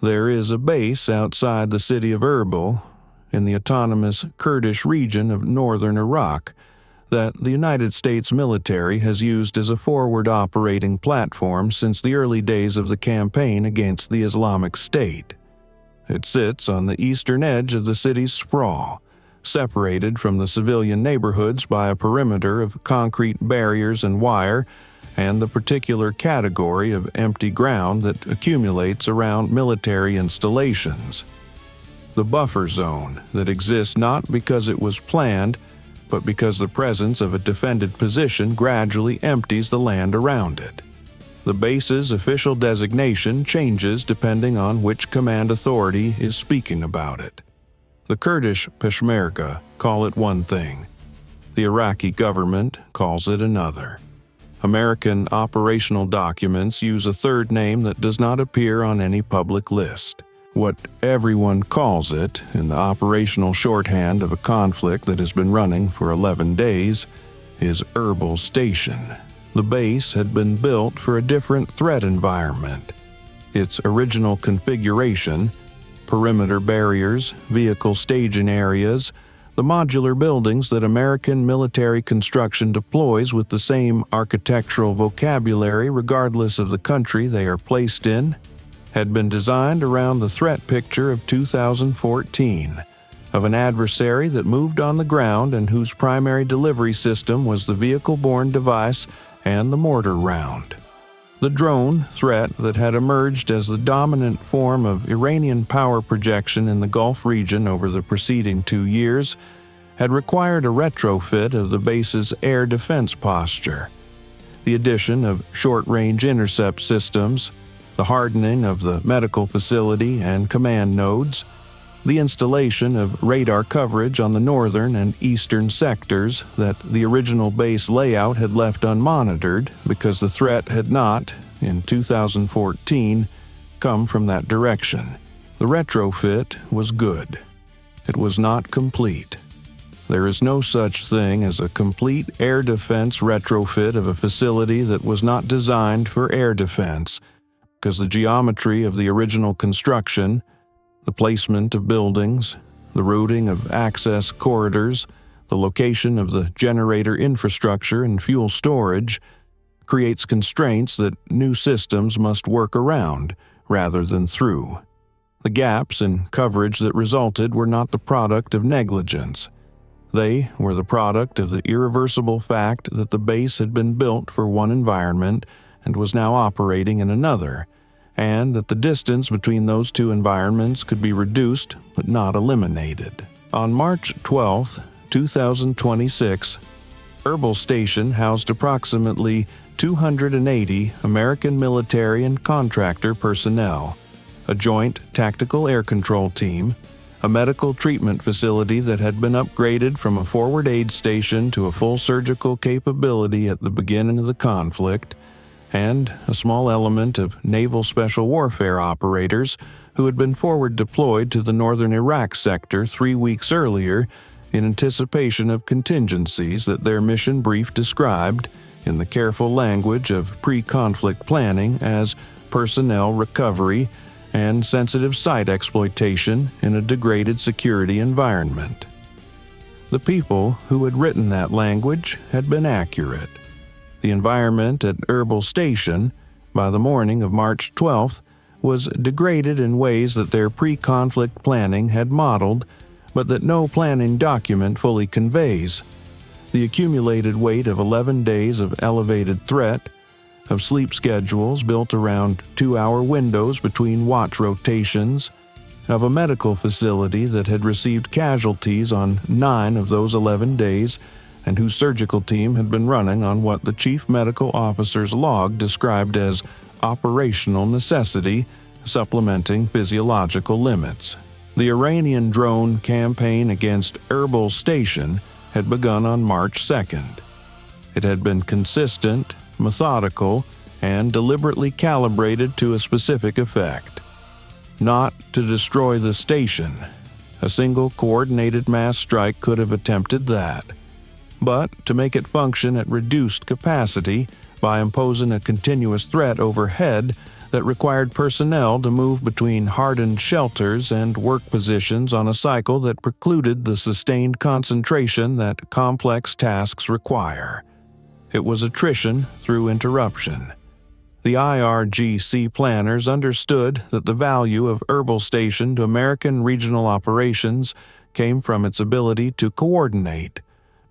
There is a base outside the city of Erbil, in the autonomous Kurdish region of northern Iraq, that the United States military has used as a forward operating platform since the early days of the campaign against the Islamic State. It sits on the eastern edge of the city's sprawl, separated from the civilian neighborhoods by a perimeter of concrete barriers and wire, and the particular category of empty ground that accumulates around military installations. The buffer zone that exists not because it was planned, but because the presence of a defended position gradually empties the land around it. The base's official designation changes depending on which command authority is speaking about it. The Kurdish Peshmerga call it one thing. The Iraqi government calls it another. American operational documents use a third name that does not appear on any public list. What everyone calls it, in the operational shorthand of a conflict that has been running for 11 days, is Erbil Station. The base had been built for a different threat environment. Its original configuration, perimeter barriers, vehicle staging areas, the modular buildings that American military construction deploys with the same architectural vocabulary regardless of the country they are placed in, had been designed around the threat picture of 2014, of an adversary that moved on the ground and whose primary delivery system was the vehicle-borne device and the mortar round. The drone threat that had emerged as the dominant form of Iranian power projection in the Gulf region over the preceding 2 years had required a retrofit of the base's air defense posture. The addition of short-range intercept systems, the hardening of the medical facility and command nodes, the installation of radar coverage on the northern and eastern sectors that the original base layout had left unmonitored because the threat had not, in 2014, come from that direction. The retrofit was good. It was not complete. There is no such thing as a complete air defense retrofit of a facility that was not designed for air defense, because the geometry of the original construction, the placement of buildings, the routing of access corridors, the location of the generator infrastructure and fuel storage, creates constraints that new systems must work around rather than through. The gaps in coverage that resulted were not the product of negligence. They were the product of the irreversible fact that the base had been built for one environment and was now operating in another, and that the distance between those two environments could be reduced but not eliminated. On March 12, 2026, Erbil Station housed approximately 280 American military and contractor personnel, a joint tactical air control team, a medical treatment facility that had been upgraded from a forward aid station to a full surgical capability at the beginning of the conflict, and a small element of Naval Special Warfare operators who had been forward deployed to the northern Iraq sector 3 weeks earlier in anticipation of contingencies that their mission brief described, in the careful language of pre-conflict planning, as personnel recovery and sensitive site exploitation in a degraded security environment. The people who had written that language had been accurate. The environment at Erbil Station, by the morning of March 12th, was degraded in ways that their pre-conflict planning had modeled, but that no planning document fully conveys. The accumulated weight of 11 days of elevated threat, of sleep schedules built around 2-hour windows between watch rotations, of a medical facility that had received casualties on 9 of those 11 days, and whose surgical team had been running on what the chief medical officer's log described as operational necessity, supplementing physiological limits. The Iranian drone campaign against Erbil Station had begun on March 2nd. It had been consistent, methodical, and deliberately calibrated to a specific effect. Not to destroy the station. A single coordinated mass strike could have attempted that. But to make it function at reduced capacity by imposing a continuous threat overhead that required personnel to move between hardened shelters and work positions on a cycle that precluded the sustained concentration that complex tasks require. It was attrition through interruption. The IRGC planners understood that the value of Erbil Station to American regional operations came from its ability to coordinate,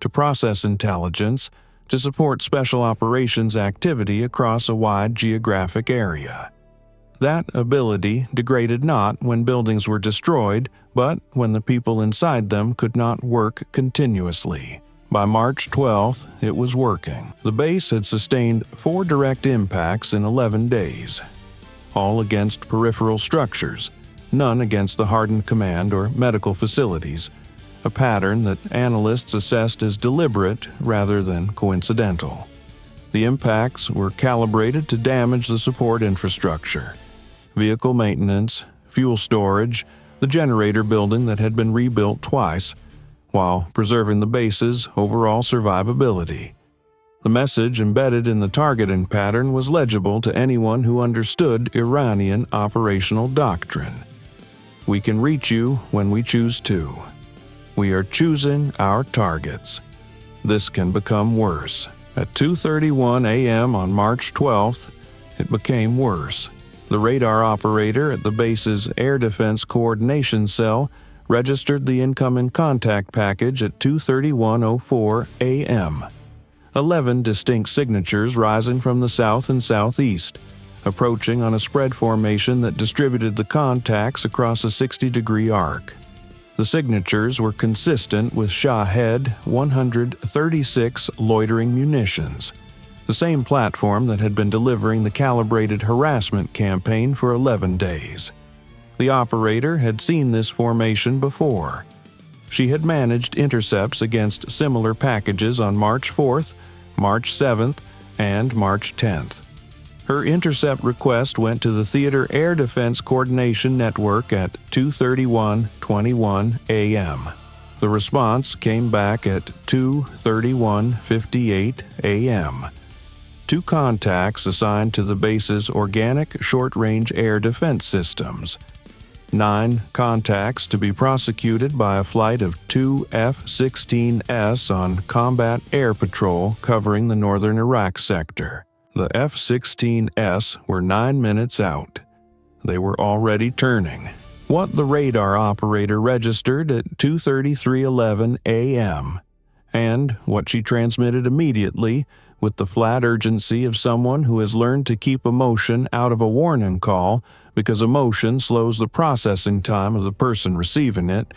to process intelligence, to support special operations activity across a wide geographic area. That ability degraded not when buildings were destroyed, but when the people inside them could not work continuously. By March 12th, it was working. The base had sustained 4 direct impacts in 11 days, all against peripheral structures, none against the hardened command or medical facilities, a pattern that analysts assessed as deliberate rather than coincidental. The impacts were calibrated to damage the support infrastructure, vehicle maintenance, fuel storage, the generator building that had been rebuilt twice, while preserving the base's overall survivability. The message embedded in the targeting pattern was legible to anyone who understood Iranian operational doctrine. We can reach you when we choose to. We are choosing our targets. This can become worse. At 2:31 a.m. on March 12th, it became worse. The radar operator at the base's Air Defense Coordination Cell registered the incoming contact package at 2:31:04 a.m. 11 distinct signatures rising from the south and southeast, approaching on a spread formation that distributed the contacts across a 60-degree arc. The signatures were consistent with Shahed 136 loitering munitions, the same platform that had been delivering the calibrated harassment campaign for 11 days. The operator had seen this formation before. She had managed intercepts against similar packages on March 4th, March 7th, and March 10th. Her intercept request went to the Theater Air Defense Coordination Network at 2:31:21 a.m. The response came back at 2:31:58 a.m. 2 contacts assigned to the base's organic short-range air defense systems. 9 contacts to be prosecuted by a flight of 2 F-16S on combat air patrol covering the northern Iraq sector. The F-16S were 9 minutes out. They were already turning. What the radar operator registered at 2:33:11 a.m. and what she transmitted immediately with the flat urgency of someone who has learned to keep emotion out of a warning call because emotion slows the processing time of the person receiving it,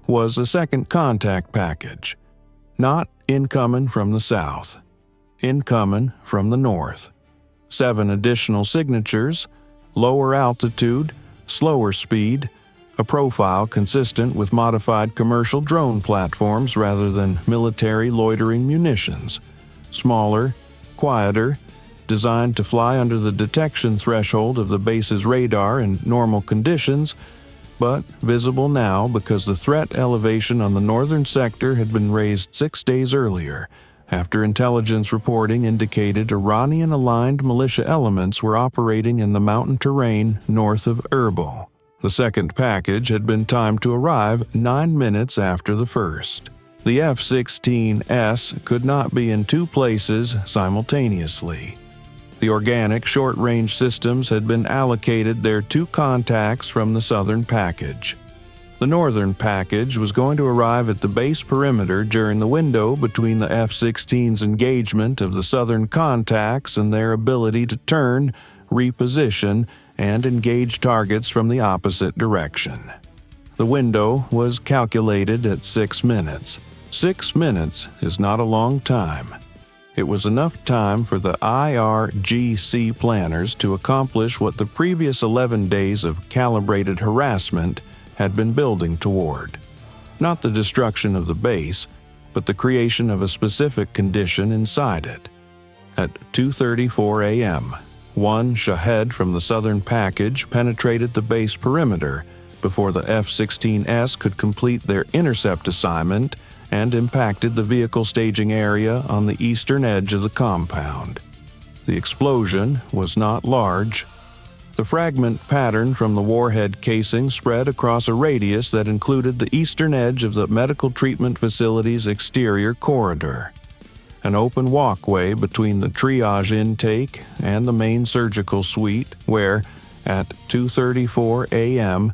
was a second contact package. Not incoming from the south. Incoming from the north. 7 additional signatures, lower altitude, slower speed, a profile consistent with modified commercial drone platforms rather than military loitering munitions. Smaller, quieter, designed to fly under the detection threshold of the base's radar in normal conditions, but visible now because the threat elevation on the northern sector had been raised 6 days earlier, after intelligence reporting indicated Iranian-aligned militia elements were operating in the mountain terrain north of Erbil. The second package had been timed to arrive 9 minutes after the first. The F-16S could not be in 2 places simultaneously. The organic short-range systems had been allocated their 2 contacts from the southern package. The northern package was going to arrive at the base perimeter during the window between the F-16's engagement of the southern contacts and their ability to turn, reposition, and engage targets from the opposite direction. The window was calculated at 6 minutes. 6 minutes is not a long time. It was enough time for the IRGC planners to accomplish what the previous 11 days of calibrated harassment had been building toward. Not the destruction of the base, but the creation of a specific condition inside it. At 2:34 a.m., 1 Shahed from the southern package penetrated the base perimeter before the F-16S could complete their intercept assignment and impacted the vehicle staging area on the eastern edge of the compound. The explosion was not large. The fragment pattern from the warhead casing spread across a radius that included the eastern edge of the medical treatment facility's exterior corridor. An open walkway between the triage intake and the main surgical suite where, at 2:34 a.m.,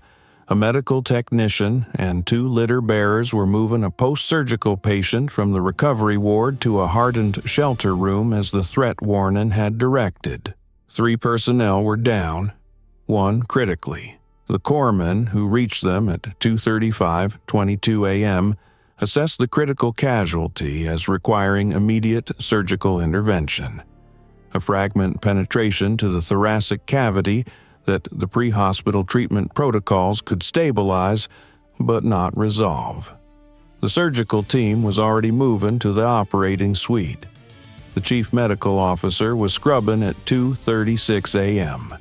a medical technician and 2 litter bearers were moving a post-surgical patient from the recovery ward to a hardened shelter room as the threat warning had directed. 3 personnel were down, 1 critically. The corpsman who reached them at 2:35:22 a.m. assessed the critical casualty as requiring immediate surgical intervention. A fragment penetration to the thoracic cavity that the pre-hospital treatment protocols could stabilize but not resolve. The surgical team was already moving to the operating suite. The chief medical officer was scrubbing at 2:36 a.m.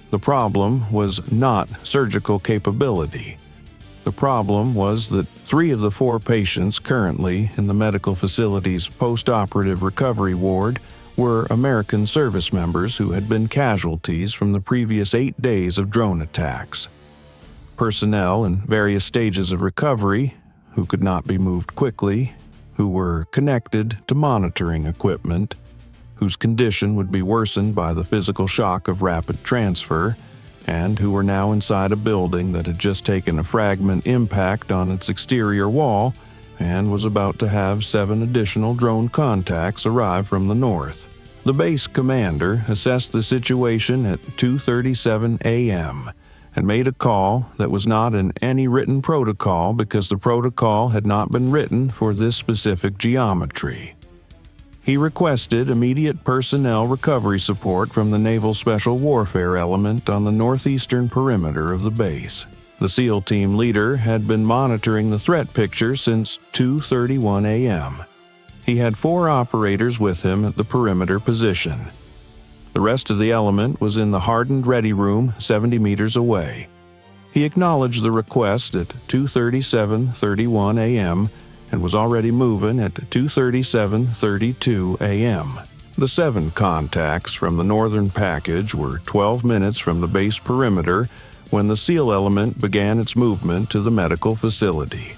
The problem was not surgical capability. The problem was that 3 of the 4 patients currently in the medical facility's post-operative recovery ward were American service members who had been casualties from the previous 8 days of drone attacks. Personnel in various stages of recovery, who could not be moved quickly, who were connected to monitoring equipment, whose condition would be worsened by the physical shock of rapid transfer, and who were now inside a building that had just taken a fragment impact on its exterior wall and was about to have 7 additional drone contacts arrive from the north. The base commander assessed the situation at 2:37 a.m. and made a call that was not in any written protocol because the protocol had not been written for this specific geometry. He requested immediate personnel recovery support from the Naval Special Warfare element on the northeastern perimeter of the base. The SEAL team leader had been monitoring the threat picture since 2:31 a.m. He had 4 operators with him at the perimeter position. The rest of the element was in the hardened ready room 70 meters away. He acknowledged the request at 2:37:31 a.m. and was already moving at 2:37:32 a.m. The 7 contacts from the northern package were 12 minutes from the base perimeter when the SEAL element began its movement to the medical facility.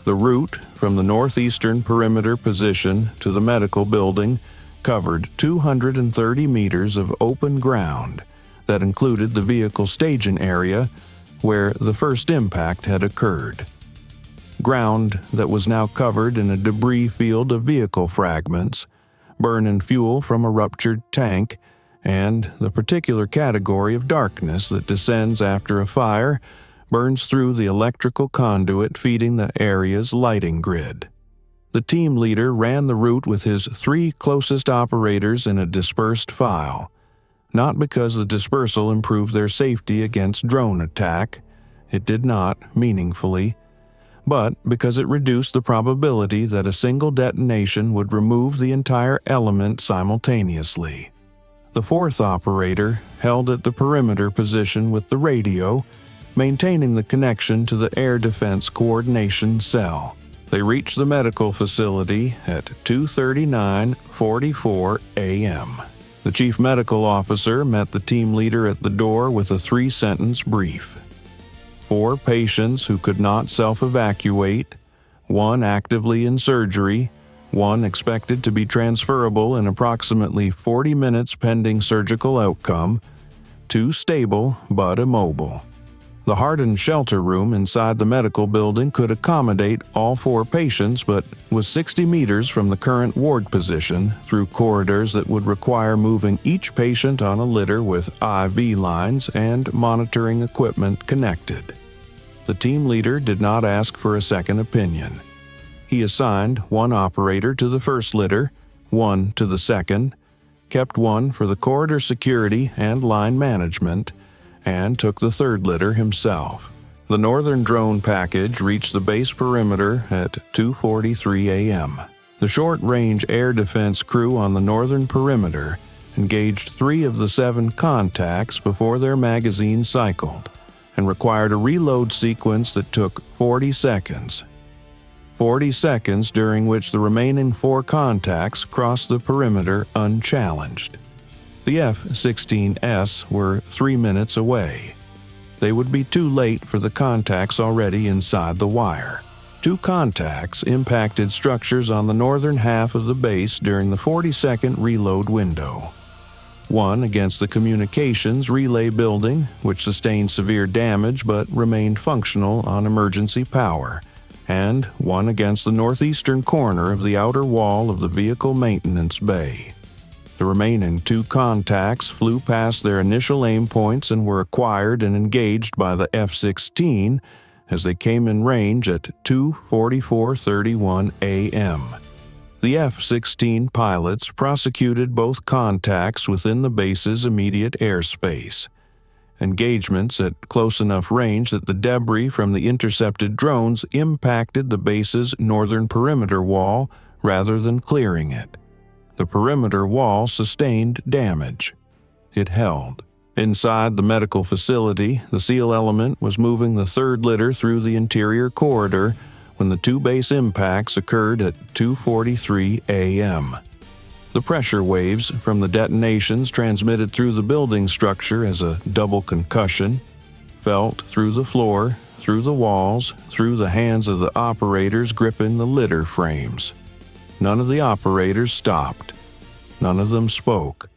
The route from the northeastern perimeter position to the medical building covered 230 meters of open ground that included the vehicle staging area where the first impact had occurred. Ground that was now covered in a debris field of vehicle fragments, burning fuel from a ruptured tank, and the particular category of darkness that descends after a fire burns through the electrical conduit feeding the area's lighting grid. The team leader ran the route with his 3 closest operators in a dispersed file, not because the dispersal improved their safety against drone attack, it did not meaningfully, but because it reduced the probability that a single detonation would remove the entire element simultaneously. The 4th operator held at the perimeter position with the radio, maintaining the connection to the Air Defense Coordination Cell. They reached the medical facility at 2:39:44 a.m. The chief medical officer met the team leader at the door with a 3-sentence brief. 4 patients who could not self-evacuate, 1 actively in surgery, 1 expected to be transferable in approximately 40 minutes pending surgical outcome, 2 stable but immobile. The hardened shelter room inside the medical building could accommodate all 4 patients but was 60 meters from the current ward position through corridors that would require moving each patient on a litter with IV lines and monitoring equipment connected. The team leader did not ask for a second opinion. He assigned 1 operator to the first litter, 1 to the second, kept 1 for the corridor security and line management, and took the 3rd litter himself. The northern drone package reached the base perimeter at 2:43 a.m. The short-range air defense crew on the northern perimeter engaged 3 of the 7 contacts before their magazine cycled and required a reload sequence that took 40 seconds. 40 seconds during which the remaining 4 contacts crossed the perimeter unchallenged. The F-16S were 3 minutes away. They would be too late for the contacts already inside the wire. 2 contacts impacted structures on the northern half of the base during the 40-second reload window. One against the communications relay building, which sustained severe damage but remained functional on emergency power, and one against the northeastern corner of the outer wall of the vehicle maintenance bay. The remaining 2 contacts flew past their initial aim points and were acquired and engaged by the F-16 as they came in range at 2:44:31 a.m. The F-16 pilots prosecuted both contacts within the base's immediate airspace. Engagements at close enough range that the debris from the intercepted drones impacted the base's northern perimeter wall rather than clearing it. The perimeter wall sustained damage. It held. Inside the medical facility, the SEAL element was moving the 3rd litter through the interior corridor when the 2 base impacts occurred at 2:43 a.m. The pressure waves from the detonations transmitted through the building structure as a double concussion, felt through the floor, through the walls, through the hands of the operators gripping the litter frames. None of the operators stopped. None of them spoke.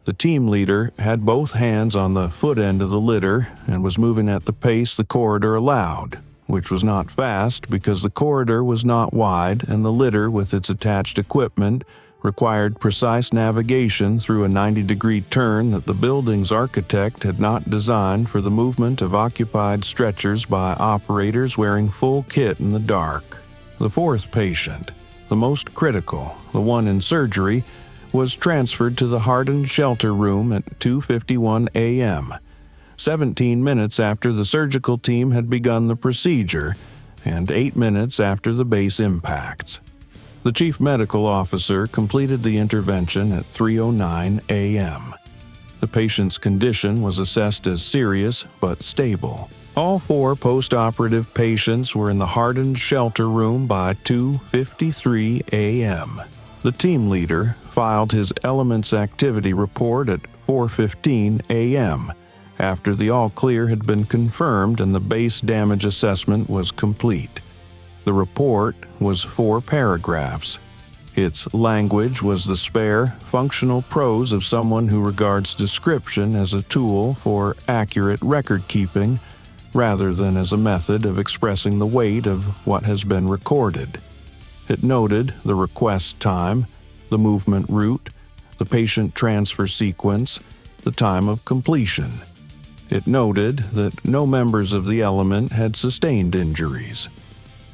The team leader had both hands on the foot end of the litter and was moving at the pace the corridor allowed, which was not fast because the corridor was not wide and the litter with its attached equipment required precise navigation through a 90-degree turn that the building's architect had not designed for the movement of occupied stretchers by operators wearing full kit in the dark. The 4th patient, the most critical, the one in surgery, was transferred to the hardened shelter room at 2:51 a.m., 17 minutes after the surgical team had begun the procedure and 8 minutes after the base impacts. The chief medical officer completed the intervention at 3:09 a.m. The patient's condition was assessed as serious but stable. All 4 post-operative patients were in the hardened shelter room by 2:53 a.m. The team leader filed his elements activity report at 4:15 a.m. after the all-clear had been confirmed and the base damage assessment was complete. The report was 4 paragraphs. Its language was the spare, functional prose of someone who regards description as a tool for accurate record-keeping rather than as a method of expressing the weight of what has been recorded. It noted the request time, the movement route, the patient transfer sequence, the time of completion. It noted that no members of the element had sustained injuries.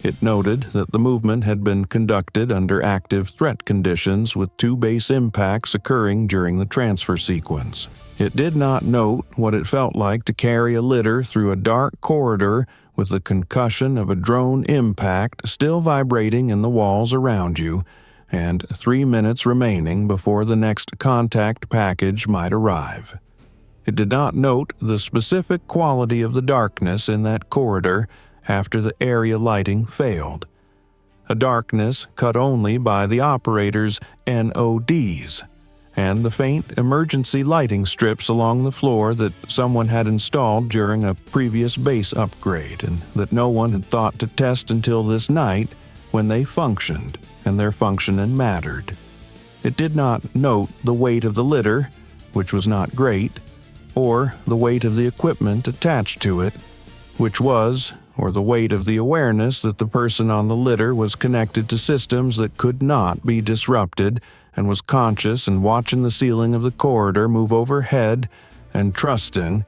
It noted that the movement had been conducted under active threat conditions with 2 base impacts occurring during the transfer sequence. It did not note what it felt like to carry a litter through a dark corridor with the concussion of a drone impact still vibrating in the walls around you, and 3 minutes remaining before the next contact package might arrive. It did not note the specific quality of the darkness in that corridor after the area lighting failed. A darkness cut only by the operator's NODs and the faint emergency lighting strips along the floor that someone had installed during a previous base upgrade and that no one had thought to test until this night when they functioned and their functioning mattered. It did not note the weight of the litter, which was not great, or the weight of the equipment attached to it, which was, or the weight of the awareness that the person on the litter was connected to systems that could not be disrupted and was conscious and watching the ceiling of the corridor move overhead and trusting,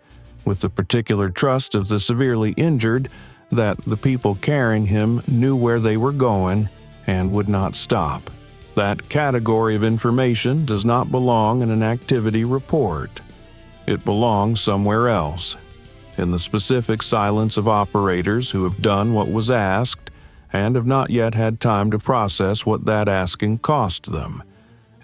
with the particular trust of the severely injured, that the people carrying him knew where they were going and would not stop. That category of information does not belong in an activity report. It belongs somewhere else, in the specific silence of operators who have done what was asked and have not yet had time to process what that asking cost them,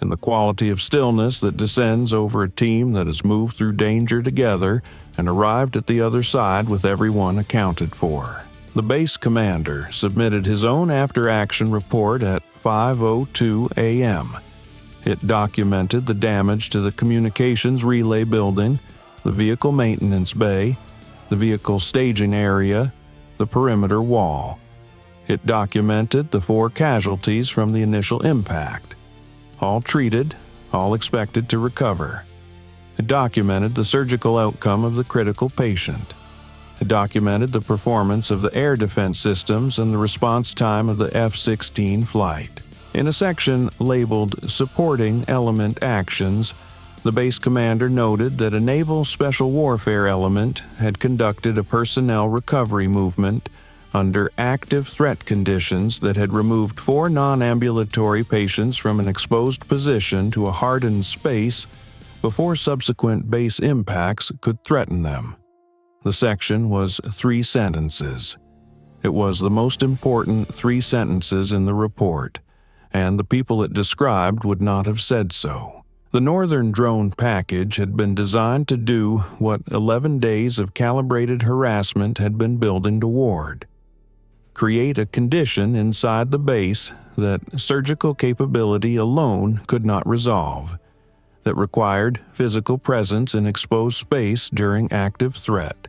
in the quality of stillness that descends over a team that has moved through danger together and arrived at the other side with everyone accounted for. The base commander submitted his own after-action report at 5:02 a.m. It documented the damage to the communications relay building, the vehicle maintenance bay, the vehicle staging area, the perimeter wall. It documented the 4 casualties from the initial impact. All treated, all expected to recover. It documented the surgical outcome of the critical patient. It documented the performance of the air defense systems and the response time of the F-16 flight. In a section labeled Supporting Element Actions, the base commander noted that a Naval Special Warfare element had conducted a personnel recovery movement under active threat conditions that had removed 4 non-ambulatory patients from an exposed position to a hardened space before subsequent base impacts could threaten them. The section was 3 sentences. It was the most important 3 sentences in the report, and the people it described would not have said so. The Northern drone package had been designed to do what 11 days of calibrated harassment had been building toward: create a condition inside the base that surgical capability alone could not resolve, that required physical presence in exposed space during active threat,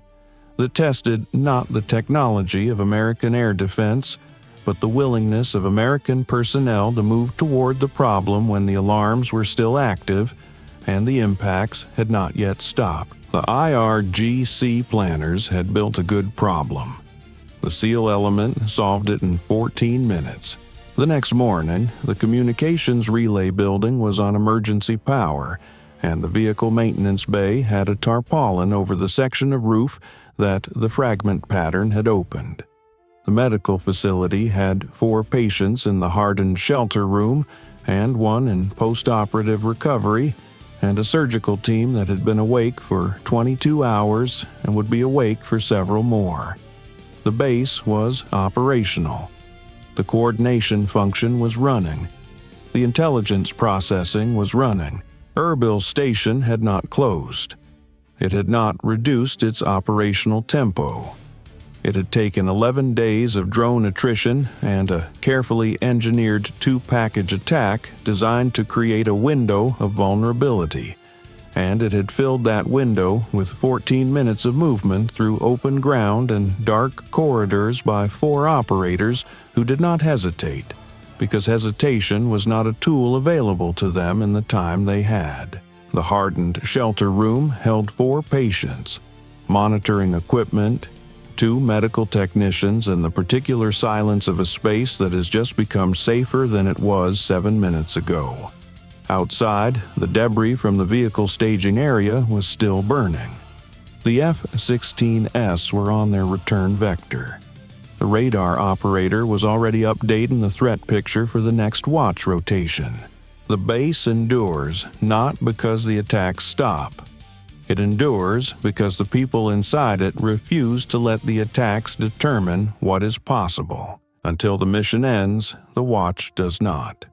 that tested not the technology of American air defense, but the willingness of American personnel to move toward the problem when the alarms were still active and the impacts had not yet stopped. The IRGC planners had built a good problem. The SEAL element solved it in 14 minutes. The next morning, the communications relay building was on emergency power, and the vehicle maintenance bay had a tarpaulin over the section of roof that the fragment pattern had opened. The medical facility had 4 patients in the hardened shelter room and 1 in post-operative recovery, and a surgical team that had been awake for 22 hours and would be awake for several more. The base was operational. The coordination function was running. The intelligence processing was running. Erbil Station had not closed. It had not reduced its operational tempo. It had taken 11 days of drone attrition and a carefully engineered 2-package attack designed to create a window of vulnerability, and it had filled that window with 14 minutes of movement through open ground and dark corridors by 4 operators who did not hesitate, because hesitation was not a tool available to them in the time they had. The hardened shelter room held 4 patients, monitoring equipment, 2 medical technicians, and the particular silence of a space that has just become safer than it was 7 minutes ago. Outside, the debris from the vehicle staging area was still burning. The F-16s were on their return vector. The radar operator was already updating the threat picture for the next watch rotation. The base endures not because the attacks stop. It endures because the people inside it refuse to let the attacks determine what is possible. Until the mission ends, the watch does not.